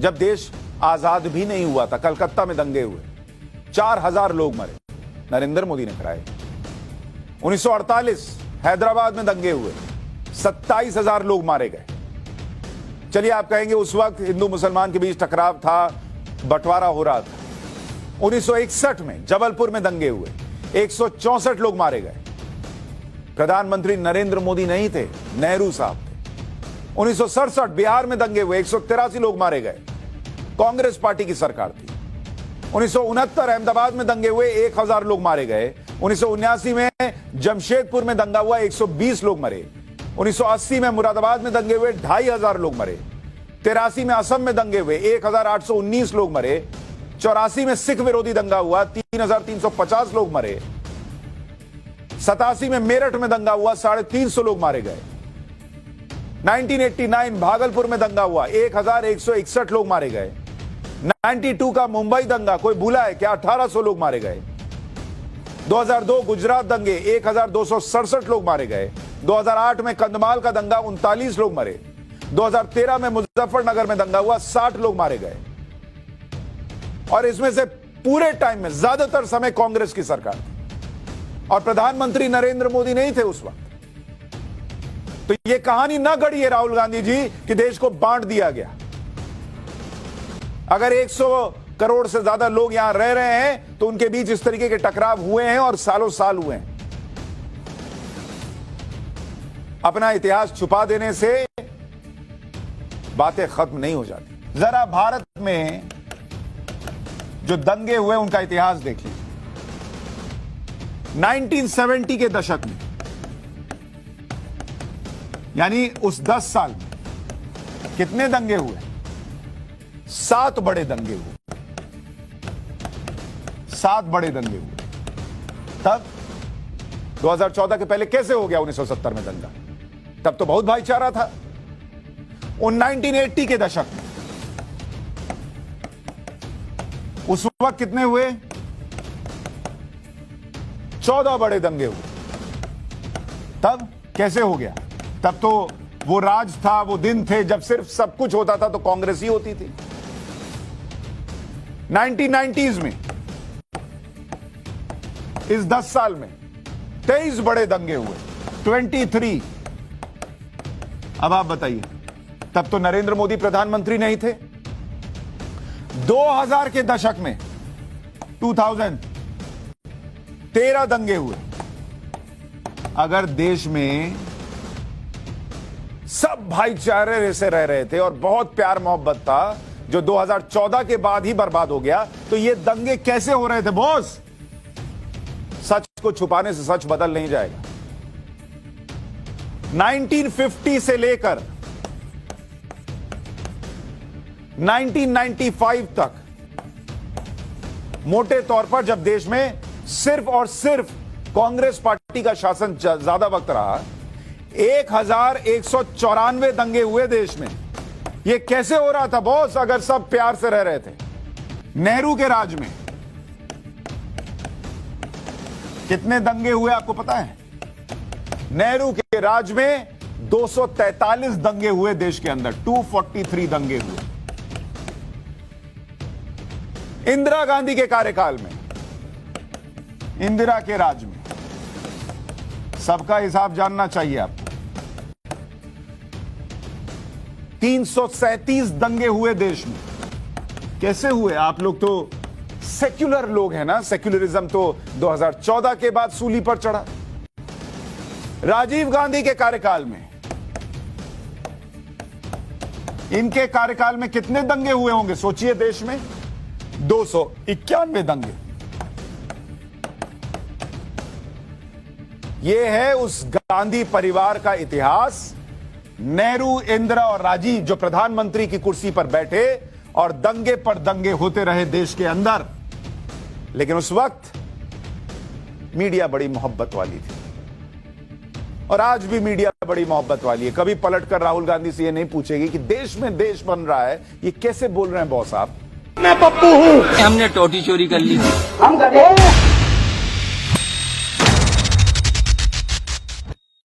जब देश आजाद भी नहीं हुआ था, कलकत्ता में दंगे हुए, 4000 लोग मरे, नरेंद्र मोदी ने कराए। 1948 हैदराबाद में दंगे हुए, 27000 लोग मारे गए। चलिए आप कहेंगे उस वक्त हिंदू मुसलमान के बीच टकराव था, बंटवारा हो रहा था। 1961 में जबलपुर में दंगे हुए, 164 लोग मारे गए। प्रधानमंत्री नरेंद्र मोदी नहीं थे, नेहरू साहब थे। 1967 बिहार में दंगे हुए, 183 लोग मारे गए, कांग्रेस पार्टी की सरकार थी। 1969 अहमदाबाद में दंगे हुए, 1000 लोग मारे गए। 1979 में जमशेदपुर में दंगा हुआ, 120 लोग मरे। 1980 में मुरादाबाद में दंगे हुए, 2500 लोग मरे। 83 में असम में दंगे हुए, 1819 लोग मरे। 84 में सिख विरोधी दंगा हुआ, 3350 लोग मरे। 87 में मेरठ में दंगा हुआ, 350 लोग मारे गए। 1989 भागलपुर में दंगा हुआ, 1161 लोग मारे गए। 92 का मुंबई दंगा कोई भूला है क्या? 1800 लोग मारे गए। 2002 गुजरात दंगे, 1267 लोग मारे गए। 2008 में कंधमाल का दंगा, 39 लोग मरे। 2013 में मुजफ्फरनगर में दंगा हुआ, 60 लोग मारे गए। और इसमें से पूरे टाइम में ज्यादातर समय कांग्रेस की सरकार थी और प्रधानमंत्री नरेंद्र मोदी नहीं थे उस वक्त। तो यह कहानी ना गढ़िए राहुल गांधी जी कि देश को बांट दिया गया। अगर 100 करोड़ से ज्यादा लोग यहां रह रहे हैं तो उनके बीच इस तरीके के टकराव हुए हैं और सालों साल हुए हैं। अपना इतिहास छुपा देने से बातें खत्म नहीं हो जाती। जरा भारत में जो दंगे हुए उनका इतिहास देखिए। 1970 के दशक में, यानी उस 10 साल में कितने दंगे हुए? 7 बड़े दंगे हुए। 7 बड़े दंगे हुए। तब 2014 के पहले कैसे हो गया 1970 में दंगा? तब तो बहुत भाईचारा था। 1980 के दशक में उस वक्त कितने हुए? 14 बड़े दंगे हुए। तब कैसे हो गया? तब तो वो राज था, वो दिन थे जब सिर्फ सब कुछ होता था तो कांग्रेस ही होती थी। 1990s में, इस 10 साल में 23 बड़े दंगे हुए, 23। अब आप बताइए, तब तो नरेंद्र मोदी प्रधानमंत्री नहीं थे। 2000 के दशक में 13 दंगे हुए। अगर देश में सब भाईचारे से रह रहे थे और बहुत प्यार मोहब्बत था, जो 2014 के बाद ही बर्बाद हो गया, तो ये दंगे कैसे हो रहे थे बॉस? सच को छुपाने से सच बदल नहीं जाएगा। 1950 से लेकर 1995 तक मोटे तौर पर जब देश में सिर्फ और सिर्फ कांग्रेस पार्टी का शासन ज्यादा वक्त रहा, 1194 दंगे हुए देश में। यह कैसे हो रहा था बॉस अगर सब प्यार से रह रहे थे? नेहरू के राज में कितने दंगे हुए आपको पता है? नेहरू के राज में 243 दंगे हुए देश के अंदर, 243 दंगे हुए। इंदिरा गांधी के कार्यकाल में, इंदिरा के राज में, सबका हिसाब जानना चाहिए आपको, 337 दंगे हुए देश में। कैसे हुए? आप लोग तो सेक्युलर लोग हैं ना, सेक्युलरिज्म तो 2014 के बाद सूली पर चढ़ा। राजीव गांधी के कार्यकाल में, इनके कार्यकाल में कितने दंगे हुए होंगे सोचिए देश में? 291 दंगे। यह है उस गांधी परिवार का इतिहास। नेहरू, इंदिरा और राजीव जो प्रधानमंत्री की कुर्सी पर बैठे और दंगे पर दंगे होते रहे देश के अंदर। लेकिन उस वक्त मीडिया बड़ी मोहब्बत वाली थी और आज भी मीडिया बड़ी मोहब्बत वाली है। कभी पलटकर राहुल गांधी से ये नहीं पूछेगी कि देश में देश बन रहा है, ये कैसे बोल रहे हैं बॉस आप? मैं पप्पू हूँ। हमने टोटी चोरी कर ली। हम गधे हैं।